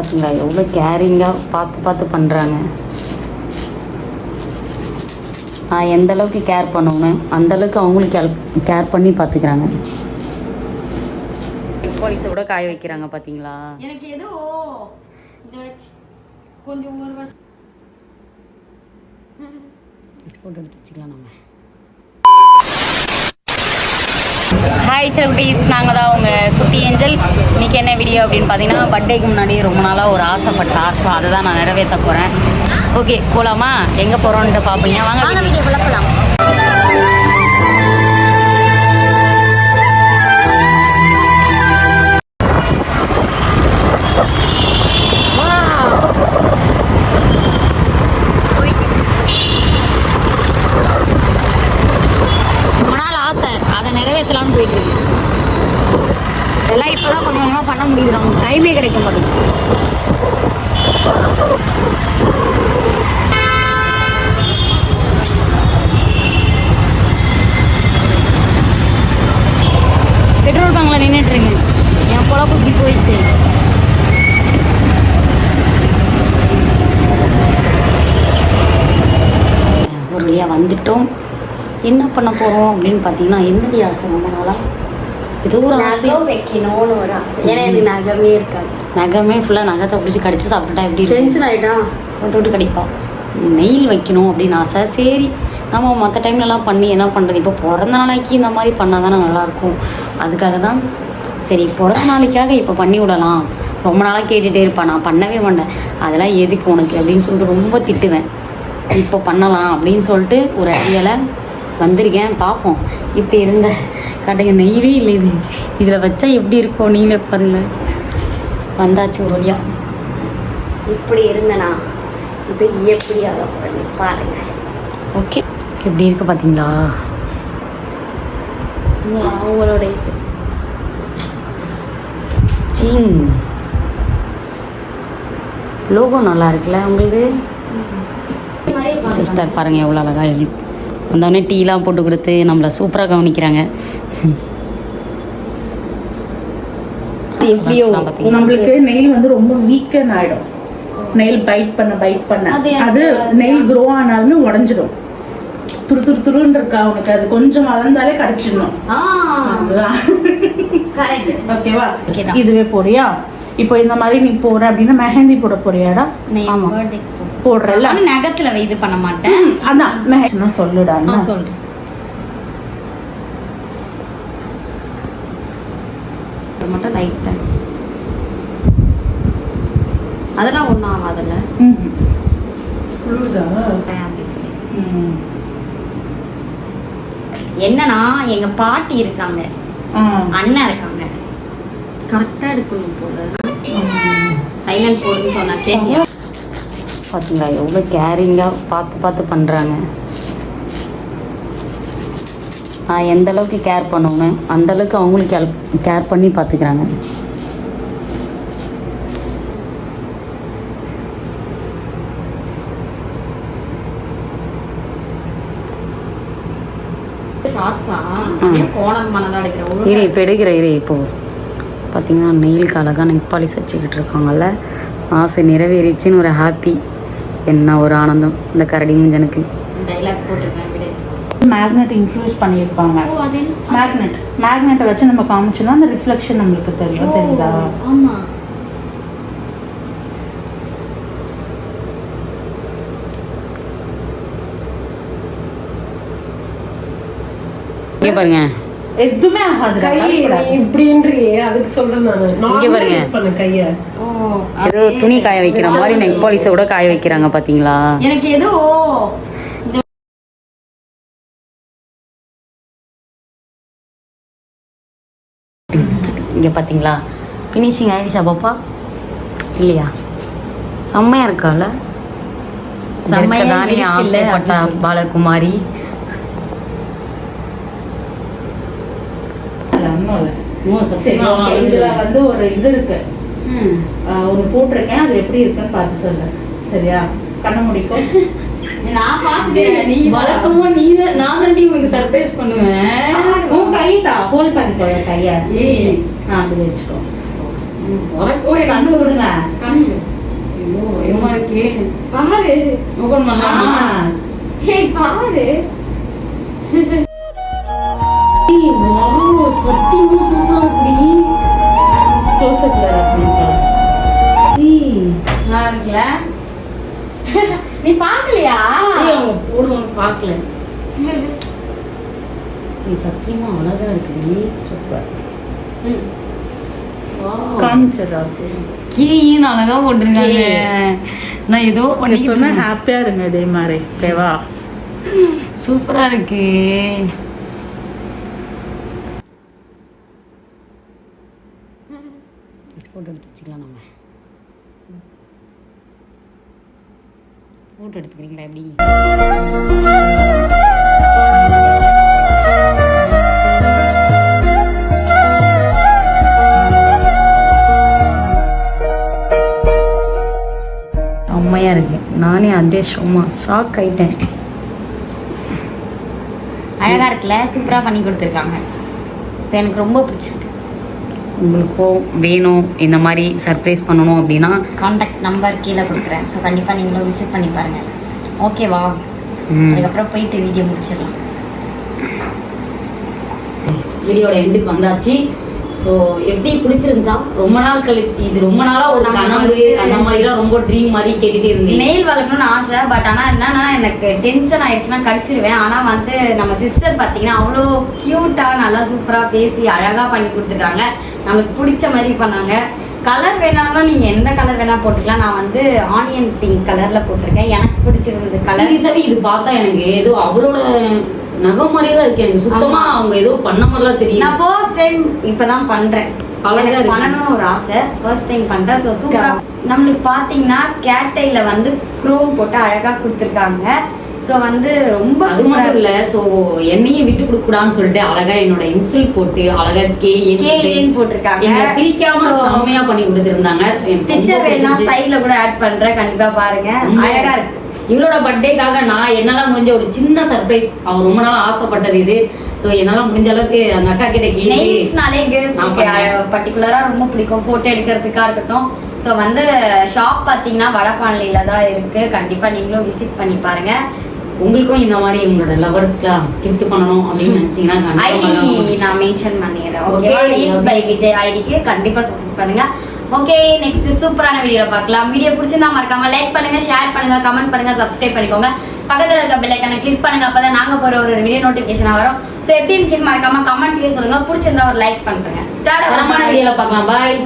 பார்த்தீங்களா எவ்வளோ கேரிங்காக பார்த்து பார்த்து பண்ணுறாங்க. நான் எந்த அளவுக்கு கேர் பண்ணுவேன் அந்தளவுக்கு அவங்களுக்கு கேர் பண்ணி பார்த்துக்கிறாங்க. போலீஸை கூட காய வைக்கிறாங்க பார்த்தீங்களா. எனக்கு ஏதோ கொஞ்சம் ஒரு வருஷம் ஃபோட்டோ எடுத்து வச்சுக்கலாம் நம்ம. ஹாய் செல்குட்டீஸ், நாங்கள் தான் உங்கள் குட்டி ஏஞ்சல். இன்றைக்கி என்ன வீடியோ அப்படின்னு பார்த்தீங்கன்னா, பர்த்டேக்கு முன்னாடி ரொம்ப நாளாக ஒரு ஆசைப்பட்டா, ஸோ அதை தான் நான் நிறைவேற்ற போகிறேன். ஓகே போகலாமா? எங்கே போகிறோன்ட்டு பார்ப்பீங்க, வாங்க வீடியோக்குள்ளே போகலாம். போயிட்டுருக்கு எல்லாம் இப்போ தான் கொஞ்சம் கொஞ்சமாக பண்ண முடியுது, நமக்கு டைமே கிடைக்க மாட்டேங்குது. பெட்ரோல் பங்கில் நின்றுட்டுருங்க. என் பொழப்பு இப்படி போயிடுச்சு. ஒரு வழியாக வந்துட்டோம். என்ன பண்ண போகிறோம் அப்படின்னு பார்த்தீங்கன்னா, என்னுடைய ஆசை ரொம்ப நாளாக ஏதோ ஒரு ஆசை வைக்கணும்னு ஒரு ஆசை. ஏன்னா எனக்கு நகமே இருக்காது. நகமே ஃபுல்லாக நகத்தை பிடிச்சி கடிச்சு சாப்பிட்டுட்டா எப்படி டென்ஷன் ஆகிட்டான் விட்டு கடிப்பான். நெயில் வைக்கணும் அப்படின்னு ஆசை. சரி நம்ம மற்ற டைம்லலாம் பண்ணி என்ன பண்ணுறது, இப்போ பிறந்த நாளைக்கு இந்த மாதிரி பண்ணால் தானே நல்லாயிருக்கும். அதுக்காக தான் சரி பிறந்த நாளைக்காக இப்போ பண்ணி விடலாம். ரொம்ப நாளாக கேட்டுகிட்டே இருப்பான், நான் பண்ணவே மாட்டேன். அதெல்லாம் எதுக்கு உனக்கு அப்படின்னு சொல்லிட்டு ரொம்ப திட்டுவேன். இப்போ பண்ணலாம் அப்படின்னு சொல்லிட்டு ஒரு ஐடியாவில் வந்திருக்கேன். பார்ப்போம். இப்போ இருந்த கடைங்க நெய்வே இல்லை, இதில் வச்சா எப்படி இருக்கும் நீங்களே பாருங்கள். வந்தாச்சு ஒரு வழியா. இப்படி இருந்தேனா இப்போ எப்படி ஆக பாருங்க. ஓகே எப்படி இருக்கு பார்த்தீங்களா அவங்களோட இது சீங் லோகோ நல்லா இருக்குல்ல உங்களுக்கு. சிஸ்டர் பாருங்கள் எவ்வளோ அழகாக வந்தோடனே டீலாம் போட்டு கொடுத்து நம்மளை சூப்பராக கவனிக்கிறாங்க. எப்படியோ நம்மளுக்கு நெயில் வந்து ரொம்ப வீக்கன் ஆயிடும். நெயில் பைட் பண்ண அது நெயில் க்ரோ ஆனாலுமே உடஞ்சிடும். துருன்னு இருக்கா உனக்கு, அது கொஞ்சம் வளர்ந்தாலே கடிச்சிடணும். ஓகேவா? இதுவே போறியா? இப்போ இந்த மாதிரி நீ போற அப்படின்னா மெஹந்தி போட போறியாடா? போடுறல நகத்துல இது பண்ண மாட்டேன். அதான் மெஹந்தி சொல்லுடா. நான் சொல்றேன். மட்டும் லைட் தான், அதெல்லாம் ஒன்றும் ஆகாதுல்ல. என்னன்னா எங்க பாட்டி இருக்காங்க, அண்ணன் இருக்காங்க, கரெக்டா எடுக்கணும் போல. சைலண்ட் போடுன்னு சொன்னா கேட்க. பார்த்தீங்களா எவ்வளோ கேரிங்காக பார்த்து பார்த்து பண்ணுறாங்க. நான் எந்த அளவுக்கு கேர் பண்ணுவேன் அந்தளவுக்கு அவங்களுக்கு கேர் பண்ணி பார்த்துக்கிறாங்க. இப்போ எடுக்கிற இப்போ பார்த்தீங்கன்னா நெயிலுக்கு அழகாக நெக் பாலிஷ் வச்சுக்கிட்டு இருக்காங்கல்ல. ஆசை நிறைவேறிச்சுன்னு ஒரு ஹாப்பி. என்ன ஒரு ஆனந்தம் இந்த கரடி முஞ்சனுக்கு. மேக்னெட் இன்ஃப்யூஸ் பண்ணியிருப்பாங்க. மேக்னெட்டை வச்சு நம்ம காமிச்சோம்னா அந்த ரிஃப்ளெக்ஷன் நம்மளுக்கு தெரியும். தெரியுதா? ஆமாம். இங்கே பாருங்க எதுவுமே ஆகாது. இப்படின்றியே அதுக்கு சொல்றேன் நான். இங்கே பாருங்க கையை ஏதோ துணி காய வைக்கிற மாதிரி நெக் பாலிஷை கூட காய வைக்கிறாங்க பார்த்தீங்களா. எனக்கு ஏதோ இங்கே பார்த்தீங்களா ஃபினிஷிங் ஆயிடுச்சா பாப்பா? இல்லையா? செம்மையாக இருக்கால. செம்மையானே ஆசைப்பட்ட பாலகுமாரி. இதுல வந்து ஒரு இது இருக்கு, ஒன்று போட்டிருக்கேன். அது எப்படி இருக்குன்னு பார்த்து சொல்லு. சரியா? கண்ண முடிக்கும். நான் பார்த்துட்டேன். நீ வழக்கமா நான் தான் உனக்கு சர்ப்ரைஸ் பண்ணுவேன். உன் கைதா ஹோல்ட் பண்ணிக்கோ கையா. அப்படி வச்சுக்கோ. உனக்கும் எனக்கு கண்ணு விடுங்க. கண்ணு ஐயோ பயமா இருக்கே. பாரு. ஓபன் பண்ணலாமா? ஏய் பாரு. ஏய், wow, சத்தியமா சூப்பரா இருக்குடி. க்ளோஸ்அப்ல அப்படிங்களா? ஏய், நல்லா இருக்குல்ல? நீ பாக்கலையா? ஏய், அவங்க போடுவாங்க பார்க்கல. நீ சத்தியமா அழகா இருக்குடி. சூப்பர். Wow. காமிச்சதா? கீழே அழகா போட்டிருக்காங்க. நான் ஏதோ எப்பவுமே பண்ணிக்கிட்டு ஹாப்பியா இருங்க இதே மாதிரி, ஓகேவா? சூப்பரா இருக்கு. போட்டோ எடுத்து வச்சுக்கலாம் நம்ம. போட்டோ எடுத்துக்கிறீங்களா எப்படி? செம்மையா இருக்கு. நானே அதே ஷாக் ஆயிட்டேன். அழகா இருக்குல்ல? சூப்பரா பண்ணி கொடுத்துருக்காங்க. ஸோ எனக்கு ரொம்ப பிடிச்சிருக்கு. உங்களுக்கும் வேணும் இந்த மாதிரி சர்ப்ரைஸ் பண்ணணும் அப்படின்னா காண்டாக்ட் நம்பர் கீழே கொடுக்குறேன். ஸோ கண்டிப்பாக நீங்களும் விசிட் பண்ணி பாருங்கள். ஓகேவா? அதுக்கப்புறம் போயிட்டு வீடியோ முடிச்சிடலாம். வீடியோட எண்டுக்கு வந்தாச்சு. ஸோ எப்படி பிடிச்சிருந்துச்சா? ரொம்ப நாள் கழிச்சு, இது ரொம்ப நாளாக ஒரு கனவு அந்த மாதிரிலாம் ரொம்ப ட்ரீம் மாதிரி கேட்டுகிட்டே இருந்தேன். நெயில் வளர்க்கணும்னு ஆசை. பட் ஆனால் என்னன்னா எனக்கு டென்ஷன் ஆயிடுச்சுன்னா கடிச்சிருவேன். ஆனால் வந்து நம்ம சிஸ்டர் பார்த்தீங்கன்னா அவ்வளோ க்யூட்டாக நல்லா சூப்பராக பேசி அழகாக பண்ணி கொடுத்துட்டாங்க. நம்மளுக்கு பிடிச்ச மாதிரி பண்ணாங்க. கலர் வேணாலும் நீங்கள் எந்த கலர் வேணால் போட்டுக்கலாம். நான் வந்து ஆனியன் பிங்க் கலரில் போட்டிருக்கேன். எனக்கு பிடிச்சிருந்தது கலர். சீரியஸாவே இது பார்த்தா எனக்கு ஏதோ அவளோட நகம் மாதிரியே தான் இருக்கு. எனக்கு சுத்தமா அவங்க ஏதோ பண்ண மாதிரிலாம் தெரியும். நான் ஃபர்ஸ்ட் டைம் இப்பதான் பண்றேன். அழகா இருக்கு. பண்ணணும்னு ஒரு ஆசை. ஃபர்ஸ்ட் டைம் பண்றேன். ஸோ சூப்பரா நம்மளுக்கு பாத்தீங்கன்னா கேட்டைல வந்து குரோம் போட்டு அழகா கொடுத்துருக்காங்க. ஸோ வந்து ரொம்ப அது மட்டும் இல்ல, ஸோ என்னையும் விட்டு கொடுக்க கூடாதுன்னு சொல்லிட்டு அழகா என்னோட இன்சில் போட்டு அழகா கேஏன்னு போட்டிருக்காங்க. பிரிக்காம செம்மையா பண்ணி கொடுத்துருந்தாங்க. பிக்சர் வேணா சைட்ல கூட ஆட் பண்றேன். கண்டிப்பா பாருங்க, அழகா இருக்கு. இவளோட பர்த்டேக்காக நான் என்னால முடிஞ்ச ஒரு சின்ன சர்ப்ரைஸ், அவ ரொம்ப நாளா ஆசைப்பட்டது இது. ஸோ என்னால முடிஞ்ச அளவுக்கு அந்த அக்கா கிட்ட நெயில்ஸ்னாலே கேர்ள்ஸ்க்கு பர்டிகுலரா ரொம்ப பிடிக்கும், போட்டோ எடுக்கிறதுக்கா இருக்கட்டும். ஸோ வந்து ஷாப் பார்த்தீங்கன்னா வடபாண்டியில தான் இருக்கு. கண்டிப்பா நீங்களும் விசிட் பண்ணி பாருங்க. உங்களுக்கும் இந்த மாதிரி உங்களோட லவர்ஸ்க்குலாம் கிஃப்ட் பண்ணணும் அப்படின்னு நினைச்சீங்கன்னா ஐடி நான் மென்ஷன் பண்ணிடுறேன். ஓகே, நெயில்ஸ் பை விஜய் ஐடிக்கு கண்டிப்பா சப்போர்ட் பண்ணுங்க. ஓகே, நெக்ஸ்ட் சூப்பரான வீடியோ பார்க்கலாம். வீடியோ பிடிச்சிருந்தா மறக்காம லைக் பண்ணுங்க, ஷேர் பண்ணுங்க, கமெண்ட் பண்ணுங்க, சப்ஸ்கிரைப் பண்ணிக்கோங்க. பக்கத்துல இருக்க பெல் ஐகானை கிளிக் பண்ணுங்க. அப்பதான் நாங்க போற ஒரு வீடியோ நோட்டிபிகேஷன் வரும். சோ எப்படி இருந்துச்சு மறக்காம கமெண்ட்லயே சொல்லுங்க. பிடிச்சிருந்தா ஒரு லைக் பண்ணுங்க. தரமான வீடியோல பார்க்கலாம். பாய்.